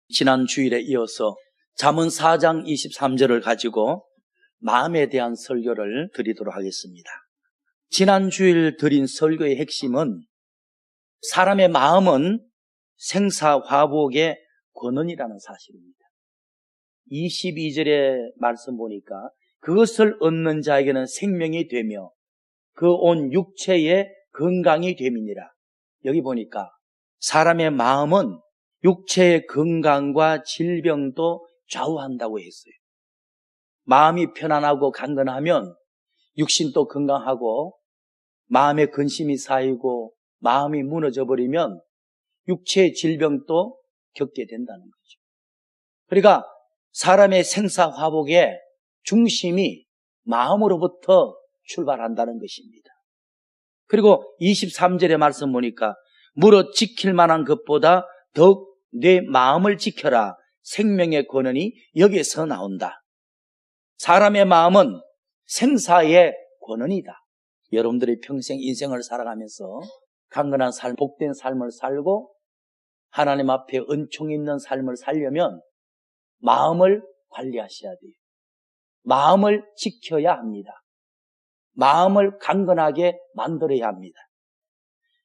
지난 주일에 이어서 잠언 4장 23절을 가지고 마음에 대한 설교를 드리도록 하겠습니다. 지난 주일 드린 설교의 핵심은 사람의 마음은 생사화복의 권원이라는 사실입니다. 22절의 말씀 보니까 그것을 얻는 자에게는 생명이 되며 그 온 육체의 건강이 됨이니라. 여기 보니까 사람의 마음은 육체의 건강과 질병도 좌우한다고 했어요. 마음이 편안하고 강건하면 육신도 건강하고 마음에 근심이 쌓이고 마음이 무너져 버리면 육체의 질병도 겪게 된다는 거죠. 그러니까 사람의 생사화복의 중심이 마음으로부터 출발한다는 것입니다. 그리고 23절의 말씀 보니까 무릇 지킬 만한 것보다 더욱 내 마음을 지켜라. 생명의 권원이 여기에서 나온다. 사람의 마음은 생사의 권원이다. 여러분들이 평생 인생을 살아가면서 강건한 삶, 복된 삶을 살고 하나님 앞에 은총 있는 삶을 살려면 마음을 관리하셔야 돼요. 마음을 지켜야 합니다. 마음을 강건하게 만들어야 합니다.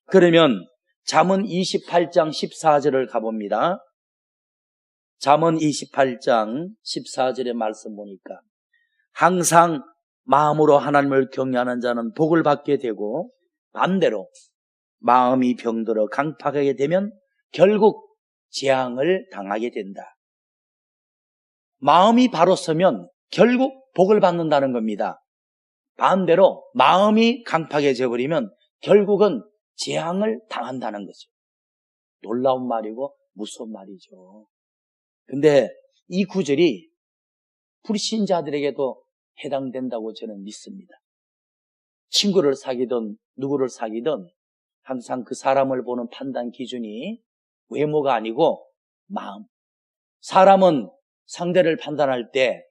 그러면 잠언 28장 14절을 가봅니다. 잠언 28장 14절의 말씀 보니까 항상 마음으로 하나님을 경외하는 자는 복을 받게 되고 반대로 마음이 병들어 강팍하게 되면 결국 재앙을 당하게 된다. 마음이 바로 서면 결국 복을 받는다는 겁니다. 반대로 마음이 강팍해져 버리면 결국은 재앙을 당한다는 거죠. 놀라운 말이고 무서운 말이죠. 근데 이 구절이 불신자들에게도 해당된다고 저는 믿습니다. 친구를 사귀든 누구를 사귀든 항상 그 사람을 보는 판단 기준이 외모가 아니고 마음. 사람은 상대를 판단할 때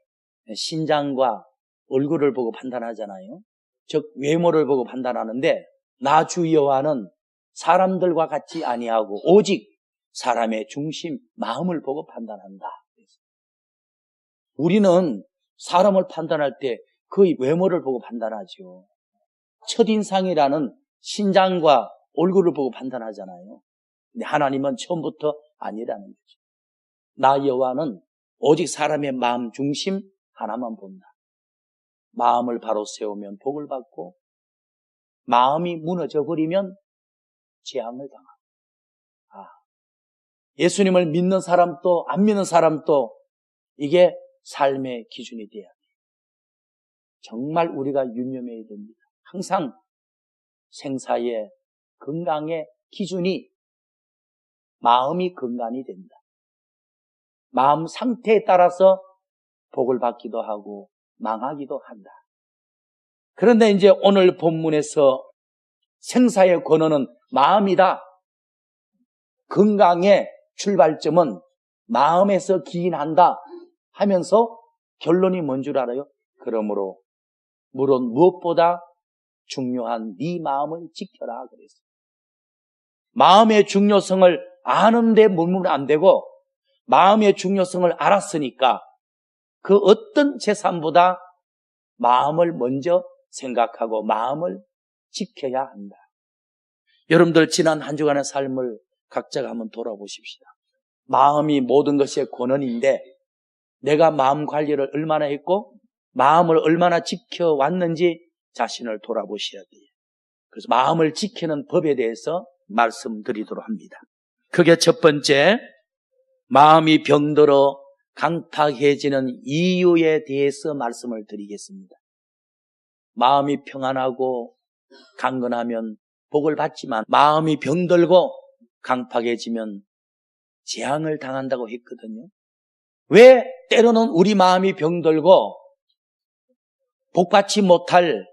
신장과 얼굴을 보고 판단하잖아요. 즉 외모를 보고 판단하는데 나 주 여호와는 사람들과 같이 아니하고 오직 사람의 중심, 마음을 보고 판단한다. 우리는 사람을 판단할 때 그의 외모를 보고 판단하죠. 첫인상이라는 신장과 얼굴을 보고 판단하잖아요. 근데 하나님은 처음부터 아니라는 거죠. 나 여호와는 오직 사람의 마음 중심 하나만 본다. 마음을 바로 세우면 복을 받고 마음이 무너져 버리면 재앙을 당하고. 예수님을 믿는 사람도 안 믿는 사람도 이게 삶의 기준이 돼야 돼요. 정말 우리가 유념해야 됩니다. 항상 생사의 건강의 기준이 마음이 건강이 된다. 마음 상태에 따라서 복을 받기도 하고 망하기도 한다. 그런데 이제 오늘 본문에서 생사의 권원은 마음이다. 건강의 출발점은 마음에서 기인한다 하면서 결론이 뭔 줄 알아요? 그러므로 물론 무엇보다 중요한 네 마음을 지켜라 그랬어요. 마음의 중요성을 아는데 머물면 안 되고 마음의 중요성을 알았으니까 그 어떤 재산보다 마음을 먼저 생각하고 마음을 지켜야 한다. 여러분들 지난 한 주간의 삶을 각자가 한번 돌아보십시다. 마음이 모든 것의 권원인데 내가 마음 관리를 얼마나 했고 마음을 얼마나 지켜왔는지 자신을 돌아보셔야 돼요. 그래서 마음을 지키는 법에 대해서 말씀드리도록 합니다. 그게 첫 번째, 마음이 병들어 강팍해지는 이유에 대해서 말씀을 드리겠습니다. 마음이 평안하고 강건하면 복을 받지만 마음이 병들고 강팍해지면 재앙을 당한다고 했거든요. 왜 때로는 우리 마음이 병들고 복받지 못할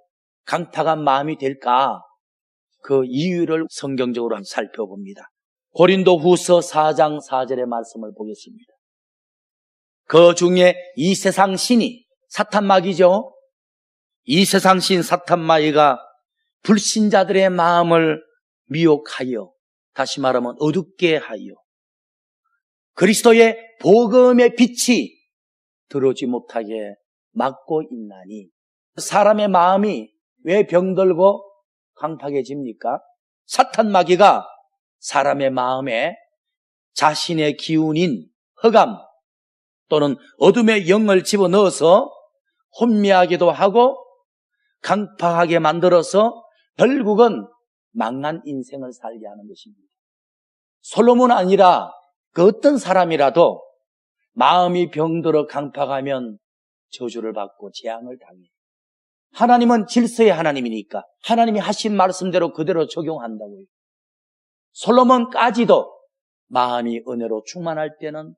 강팍한 마음이 될까? 그 이유를 성경적으로 한번 살펴봅니다. 고린도후서 4장 4절의 말씀을 보겠습니다. 그 중에 이 세상 신이 사탄마귀죠. 이 세상 신 사탄마귀가 불신자들의 마음을 미혹하여, 다시 말하면 어둡게 하여 그리스도의 복음의 빛이 들어오지 못하게 막고 있나니, 사람의 마음이 왜 병들고 강팍해집니까? 사탄 마귀가 사람의 마음에 자신의 기운인 흑암 또는 어둠의 영을 집어넣어서 혼미하기도 하고 강팍하게 만들어서 결국은 망한 인생을 살게 하는 것입니다. 솔로몬 아니라 그 어떤 사람이라도 마음이 병들어 강팍하면 저주를 받고 재앙을 당해요. 하나님은 질서의 하나님이니까 하나님이 하신 말씀대로 그대로 적용한다고요. 솔로몬까지도 마음이 은혜로 충만할 때는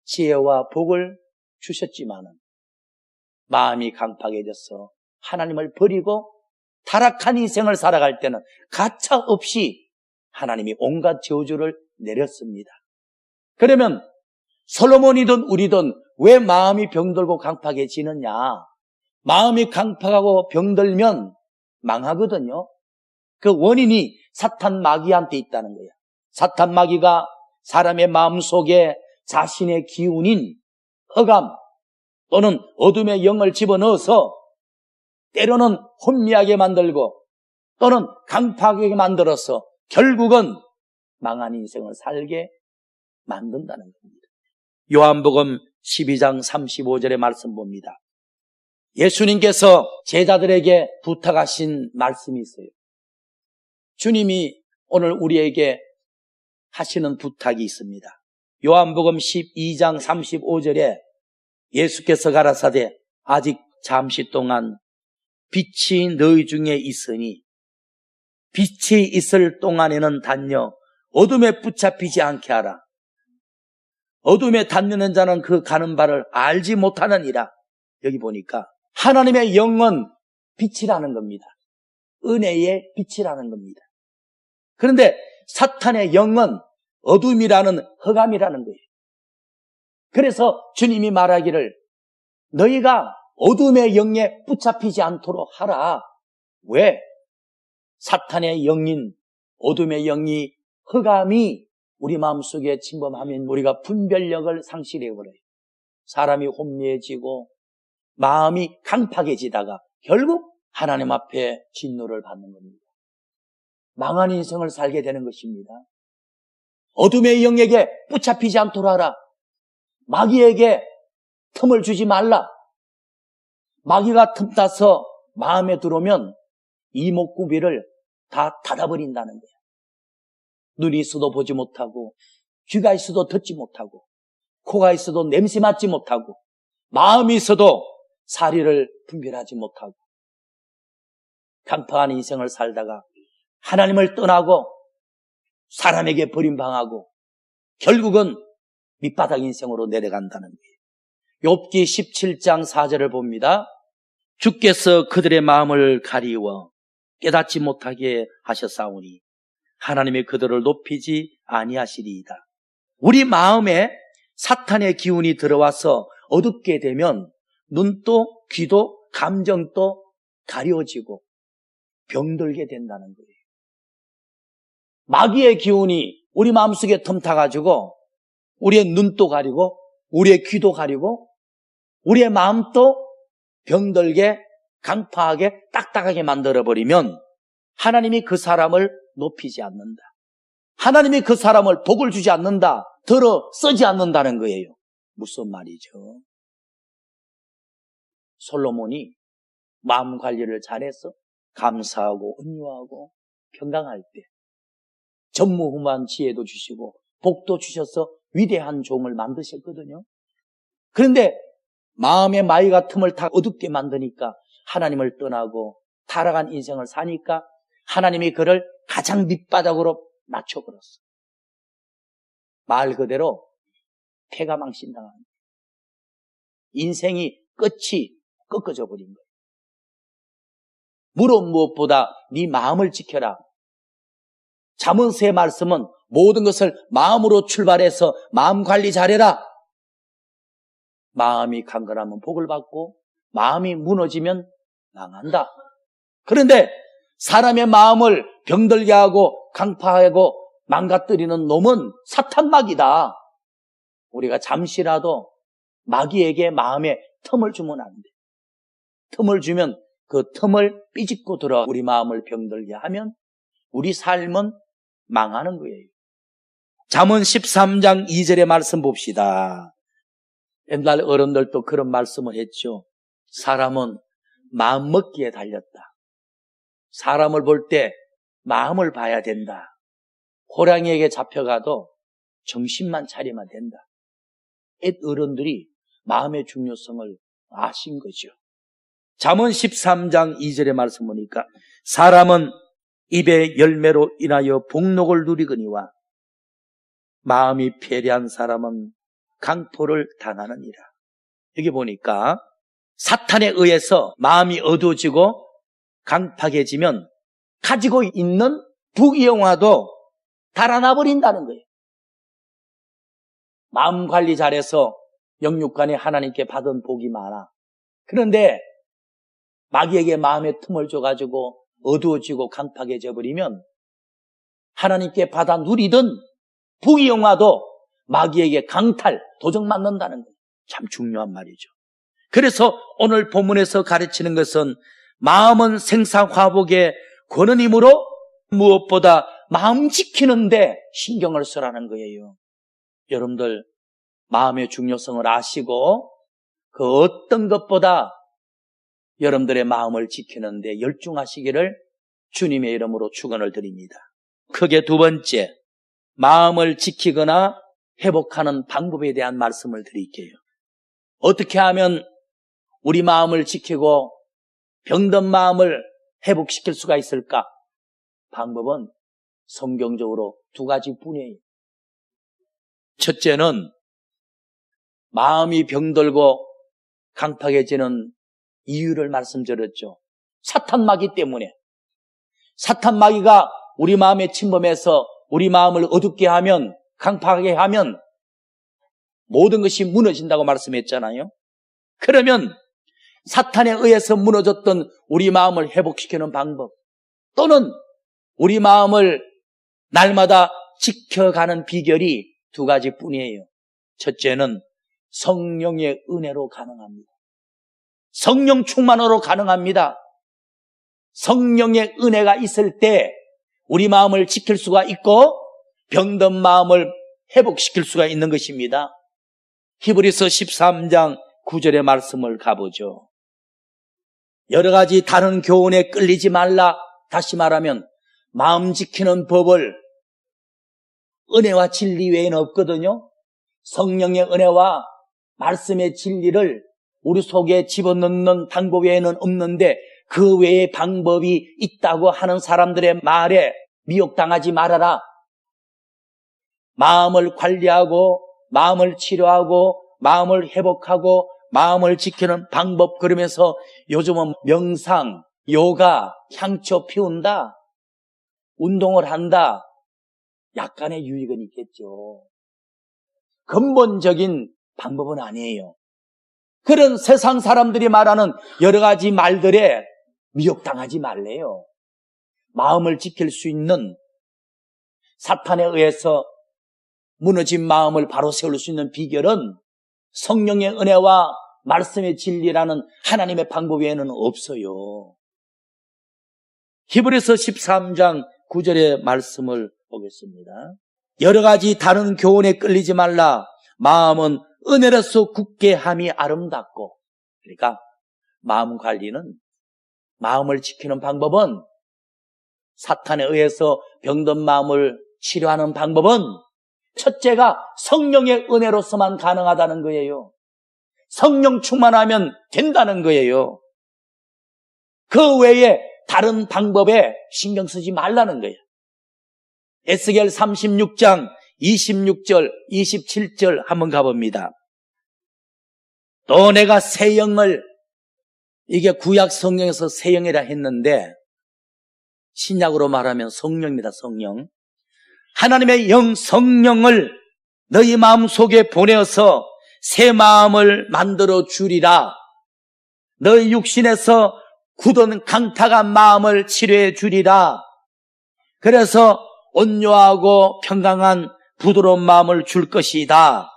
지혜와 복을 주셨지만은 마음이 강팍해져서 하나님을 버리고 타락한 인생을 살아갈 때는 가차 없이 하나님이 온갖 저주를 내렸습니다. 그러면 솔로몬이든 우리든 왜 마음이 병들고 강팍해지느냐? 마음이 강팍하고 병들면 망하거든요. 그 원인이 사탄 마귀한테 있다는 거예요. 사탄 마귀가 사람의 마음속에 자신의 기운인 흑암 또는 어둠의 영을 집어넣어서 때로는 혼미하게 만들고 또는 강팍하게 만들어서 결국은 망한 인생을 살게 만든다는 겁니다. 요한복음 12장 35절의 말씀 봅니다. 예수님께서 제자들에게 부탁하신 말씀이 있어요. 주님이 오늘 우리에게 하시는 부탁이 있습니다. 요한복음 12장 35절에 예수께서 가라사대 아직 잠시 동안 빛이 너희 중에 있으니 빛이 있을 동안에는 단여 어둠에 붙잡히지 않게 하라. 어둠에 닫는 자는 그 가는 바를 알지 못하느니라. 여기 보니까 하나님의 영은 빛이라는 겁니다. 은혜의 빛이라는 겁니다. 그런데 사탄의 영은 어둠이라는 흑암이라는 거예요. 그래서 주님이 말하기를 너희가 어둠의 영에 붙잡히지 않도록 하라. 왜? 사탄의 영인 어둠의 영이 흑암이 우리 마음속에 침범하면 우리가 분별력을 상실해버려요. 사람이 혼미해지고 마음이 강팍해지다가 결국 하나님 앞에 진노를 받는 겁니다. 망한 인생을 살게 되는 것입니다. 어둠의 영에게 붙잡히지 않도록 하라. 마귀에게 틈을 주지 말라. 마귀가 틈타서 마음에 들어오면 이목구비를 다 닫아버린다는 거예요. 눈이 있어도 보지 못하고, 귀가 있어도 듣지 못하고, 코가 있어도 냄새 맡지 못하고, 마음이 있어도 사리를 분별하지 못하고, 강팍한 인생을 살다가 하나님을 떠나고 사람에게 버림당하고 결국은 밑바닥 인생으로 내려간다는 거예요. 욥기 17장 4절을 봅니다. 주께서 그들의 마음을 가리워 깨닫지 못하게 하셨사오니 하나님이 그들을 높이지 아니하시리이다. 우리 마음에 사탄의 기운이 들어와서 어둡게 되면 눈도 귀도 감정도 가려지고 병들게 된다는 거예요. 마귀의 기운이 우리 마음속에 틈타가지고 우리의 눈도 가리고 우리의 귀도 가리고 우리의 마음도 병들게 강팍하게 딱딱하게 만들어버리면 하나님이 그 사람을 높이지 않는다. 하나님이 그 사람을 복을 주지 않는다. 들어 쓰지 않는다는 거예요. 무슨 말이죠? 솔로몬이 마음 관리를 잘해서 감사하고 은유하고 평강할 때 전무후무한 지혜도 주시고 복도 주셔서 위대한 종을 만드셨거든요. 그런데 마음의 마귀가 틈을 다 어둡게 만드니까 하나님을 떠나고 타락한 인생을 사니까 하나님이 그를 가장 밑바닥으로 낮춰버렸어. 말 그대로 패가망신당한 거예요. 인생이 끝이 꺾어져 버린 거예요. 무릇 무엇보다 네 마음을 지켜라. 잠언서의 말씀은 모든 것을 마음으로 출발해서 마음 관리 잘해라. 마음이 강건하면 복을 받고 마음이 무너지면 망한다. 그런데 사람의 마음을 병들게 하고 강팍하고 망가뜨리는 놈은 사탄 마귀다. 우리가 잠시라도 마귀에게 마음에 틈을 주면 안 돼. 틈을 주면 그 틈을 삐집고 들어 우리 마음을 병들게 하면 우리 삶은 망하는 거예요. 잠언 13장 2절의 말씀 봅시다. 옛날 어른들도 그런 말씀을 했죠. 사람은 마음 먹기에 달렸다. 사람을 볼 때 마음을 봐야 된다. 호랑이에게 잡혀가도 정신만 차리면 된다. 옛 어른들이 마음의 중요성을 아신 거죠. 잠언 13장 2절의 말씀 보니까 사람은 입의 열매로 인하여 복록을 누리거니와 마음이 패리한 사람은 강포를 당하느니라. 여기 보니까 사탄에 의해서 마음이 어두워지고 강팍해지면 가지고 있는 부귀영화도 달아나 버린다는 거예요. 마음 관리 잘해서 영육간에 하나님께 받은 복이 많아. 그런데 마귀에게 마음의 틈을 줘가지고 어두워지고 강팍해져 버리면 하나님께 받아 누리던 부귀영화도 마귀에게 강탈, 도적맞는다는 거예요. 참 중요한 말이죠. 그래서 오늘 본문에서 가르치는 것은 마음은 생사화복의 권한이므로 무엇보다 마음 지키는데 신경을 쓰라는 거예요. 여러분들 마음의 중요성을 아시고 그 어떤 것보다 여러분들의 마음을 지키는데 열중하시기를 주님의 이름으로 축원을 드립니다. 크게 두 번째, 마음을 지키거나 회복하는 방법에 대한 말씀을 드릴게요. 어떻게 하면 우리 마음을 지키고 병든 마음을 회복시킬 수가 있을까? 방법은 성경적으로 두 가지뿐이에요. 첫째는 마음이 병들고 강팍해지는 이유를 말씀드렸죠. 사탄마귀 때문에. 사탄마귀가 우리 마음에 침범해서 우리 마음을 어둡게 하면, 강팍하게 하면 모든 것이 무너진다고 말씀했잖아요. 그러면 사탄에 의해서 무너졌던 우리 마음을 회복시키는 방법, 또는 우리 마음을 날마다 지켜가는 비결이 두 가지뿐이에요. 첫째는 성령의 은혜로 가능합니다. 성령 충만으로 가능합니다. 성령의 은혜가 있을 때 우리 마음을 지킬 수가 있고 병든 마음을 회복시킬 수가 있는 것입니다. 히브리서 13장 9절의 말씀을 가보죠. 여러 가지 다른 교훈에 끌리지 말라. 다시 말하면 마음 지키는 법을 은혜와 진리 외에는 없거든요. 성령의 은혜와 말씀의 진리를 우리 속에 집어넣는 방법 외에는 없는데 그 외에 방법이 있다고 하는 사람들의 말에 미혹당하지 말아라. 마음을 관리하고 마음을 치료하고 마음을 회복하고 마음을 지키는 방법, 그러면서 요즘은 명상, 요가, 향초 피운다, 운동을 한다. 약간의 유익은 있겠죠. 근본적인 방법은 아니에요. 그런 세상 사람들이 말하는 여러 가지 말들에 미혹당하지 말래요. 마음을 지킬 수 있는, 사탄에 의해서 무너진 마음을 바로 세울 수 있는 비결은 성령의 은혜와 말씀의 진리라는 하나님의 방법 외에는 없어요. 히브리서 13장 9절의 말씀을 보겠습니다. 여러 가지 다른 교훈에 끌리지 말라. 마음은 은혜로서 굳게 함이 아름답고. 그러니까 마음 관리는, 마음을 지키는 방법은, 사탄에 의해서 병든 마음을 치료하는 방법은 첫째가 성령의 은혜로서만 가능하다는 거예요. 성령 충만하면 된다는 거예요. 그 외에 다른 방법에 신경 쓰지 말라는 거예요. 에스겔 36장 26절, 27절 한번 가봅니다. 또 내가 새 영을, 이게 구약 성경에서 새 영이라 했는데 신약으로 말하면 성령입니다. 성령. 하나님의 영, 성령을 너희 마음속에 보내어서 새 마음을 만들어 주리라. 너희 육신에서 굳은 강팍한 마음을 치료해 주리라. 그래서 온유하고 평강한 부드러운 마음을 줄 것이다.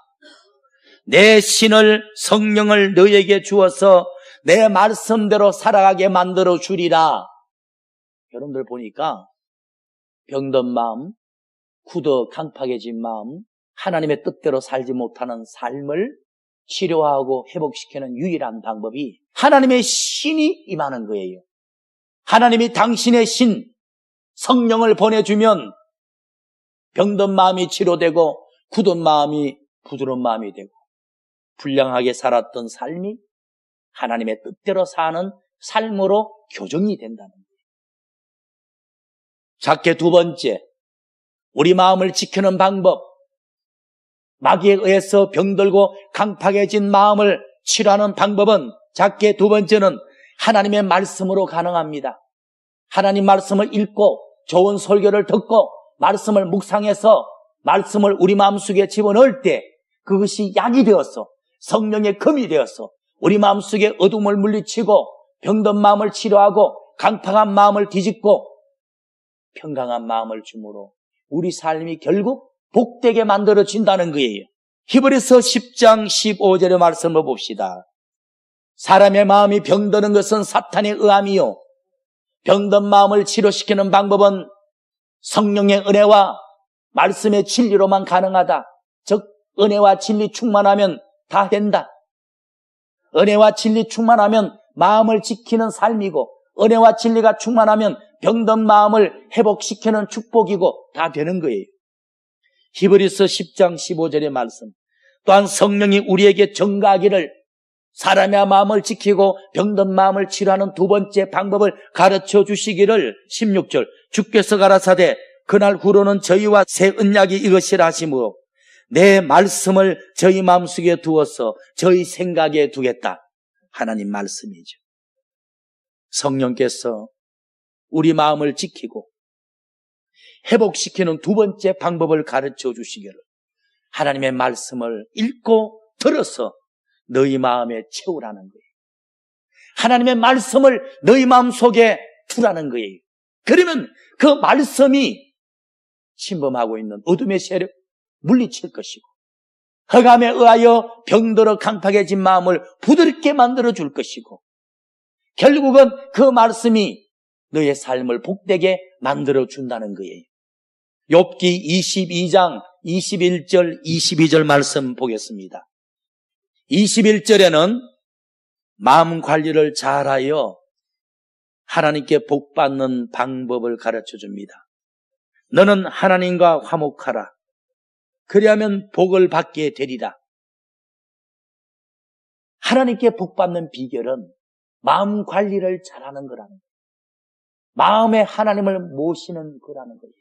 내 신을 성령을 너에게 주어서 내 말씀대로 살아가게 만들어 주리라. 여러분들 보니까 병든 마음, 굳어 강팍해진 마음, 하나님의 뜻대로 살지 못하는 삶을 치료하고 회복시키는 유일한 방법이 하나님의 신이 임하는 거예요. 하나님이 당신의 신, 성령을 보내주면 병든 마음이 치료되고 굳은 마음이 부드러운 마음이 되고 불량하게 살았던 삶이 하나님의 뜻대로 사는 삶으로 교정이 된다는 거예요. 작게 두 번째, 우리 마음을 지키는 방법, 마귀에 의해서 병들고 강팍해진 마음을 치료하는 방법은 작게 두 번째는 하나님의 말씀으로 가능합니다. 하나님 말씀을 읽고 좋은 설교를 듣고 말씀을 묵상해서 말씀을 우리 마음속에 집어넣을 때 그것이 약이 되어서 성령의 금이 되어서 우리 마음속에 어둠을 물리치고 병든 마음을 치료하고 강팍한 마음을 뒤집고 평강한 마음을 주므로 우리 삶이 결국 복되게 만들어진다는 거예요. 히브리서 10장 15절의 말씀을 봅시다. 사람의 마음이 병드는 것은 사탄의 의함이요, 병든 마음을 치료시키는 방법은 성령의 은혜와 말씀의 진리로만 가능하다. 즉 은혜와 진리 충만하면 다 된다. 은혜와 진리 충만하면 마음을 지키는 삶이고 은혜와 진리가 충만하면 병든 마음을 회복시키는 축복이고 다 되는 거예요. 히브리서 10장 15절의 말씀, 또한 성령이 우리에게 증거하기를 사람의 마음을 지키고 병든 마음을 치료하는 두 번째 방법을 가르쳐 주시기를 16절, 주께서 가라사대 그날 후로는 저희와 새 언약이 이것이라 하시므로 내 말씀을 저희 마음속에 두어서 저희 생각에 두겠다. 하나님 말씀이죠. 성령께서 우리 마음을 지키고 회복시키는 두 번째 방법을 가르쳐 주시기를 하나님의 말씀을 읽고 들어서 너희 마음에 채우라는 거예요. 하나님의 말씀을 너희 마음속에 두라는 거예요. 그러면 그 말씀이 침범하고 있는 어둠의 세력 물리칠 것이고 흑암에 의하여 병들어 강팍해진 마음을 부드럽게 만들어 줄 것이고 결국은 그 말씀이 너의 삶을 복되게 만들어 준다는 거예요. 욥기 22장 21절 22절 말씀 보겠습니다. 21절에는 마음 관리를 잘하여 하나님께 복받는 방법을 가르쳐 줍니다. 너는 하나님과 화목하라. 그리하면 복을 받게 되리라. 하나님께 복받는 비결은 마음 관리를 잘하는 거라는 거예요. 마음에 하나님을 모시는 거라는 거예요.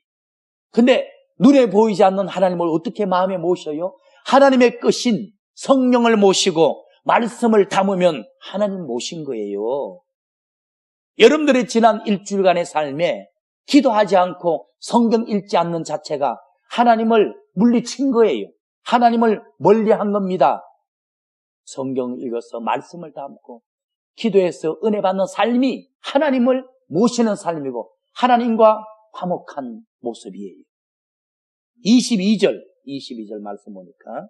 근데 눈에 보이지 않는 하나님을 어떻게 마음에 모셔요? 하나님의 끝인 성령을 모시고 말씀을 담으면 하나님 모신 거예요. 여러분들의 지난 일주일간의 삶에 기도하지 않고 성경 읽지 않는 자체가 하나님을 물리친 거예요. 하나님을 멀리한 겁니다. 성경을 읽어서 말씀을 담고 기도해서 은혜 받는 삶이 하나님을 모시는 삶이고 하나님과 화목한 모습이에요. 22절 말씀 보니까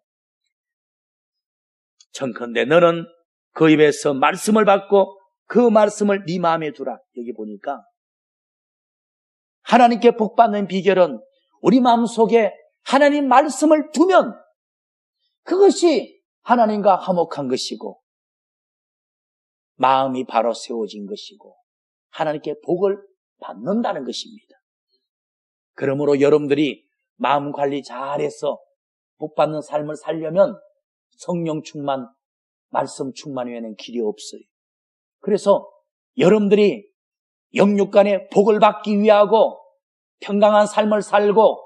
청컨대 너는 그 입에서 말씀을 받고 그 말씀을 네 마음에 두라. 여기 보니까 하나님께 복받는 비결은 우리 마음속에 하나님 말씀을 두면 그것이 하나님과 화목한 것이고 마음이 바로 세워진 것이고 하나님께 복을 받는다는 것입니다. 그러므로 여러분들이 마음 관리 잘해서 복받는 삶을 살려면 성령 충만, 말씀 충만 외에는 길이 없어요. 그래서 여러분들이 영육간에 복을 받기 위하고 평강한 삶을 살고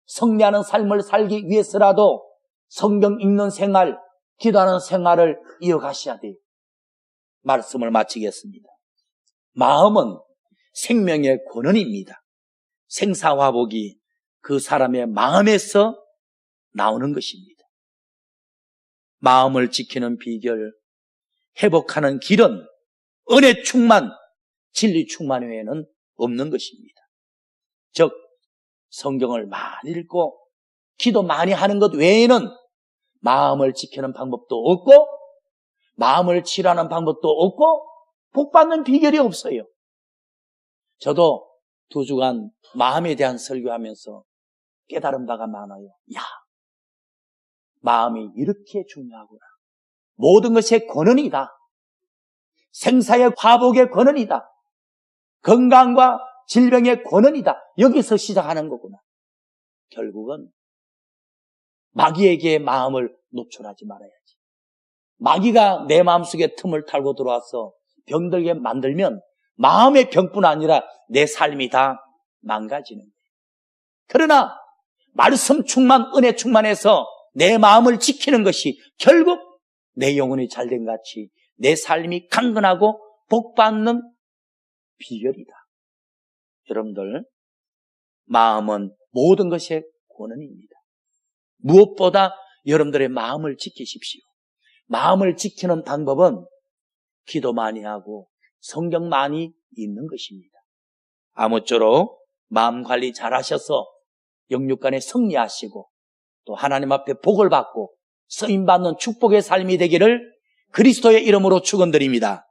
승리하는 삶을 살기 위해서라도 성경 읽는 생활, 기도하는 생활을 이어가셔야 돼요. 말씀을 마치겠습니다. 마음은 생명의 권원입니다. 생사화복이 그 사람의 마음에서 나오는 것입니다. 마음을 지키는 비결, 회복하는 길은 은혜 충만, 진리 충만 외에는 없는 것입니다. 즉 성경을 많이 읽고 기도 많이 하는 것 외에는 마음을 지키는 방법도 없고 마음을 치료하는 방법도 없고 복 받는 비결이 없어요. 저도 2주간 마음에 대한 설교하면서 깨달은 바가 많아요. 야, 마음이 이렇게 중요하구나. 모든 것의 권원이다. 생사의 화복의 권원이다. 건강과 질병의 권원이다. 여기서 시작하는 거구나. 결국은 마귀에게 마음을 노출하지 말아야지. 마귀가 내 마음속에 틈을 타고 들어와서 병들게 만들면 마음의 병뿐 아니라 내 삶이 다 망가지는 거예요. 그러나 말씀 충만, 은혜 충만해서 내 마음을 지키는 것이 결국 내 영혼이 잘된 같이 내 삶이 강건하고 복받는 비결이다. 여러분들, 마음은 모든 것의 권원입니다. 무엇보다 여러분들의 마음을 지키십시오. 마음을 지키는 방법은 기도 많이 하고 성경 많이 읽는 것입니다. 아무쪼록 마음 관리 잘 하셔서 영육간에 승리하시고 또 하나님 앞에 복을 받고 쓰임받는 축복의 삶이 되기를 그리스도의 이름으로 축원드립니다.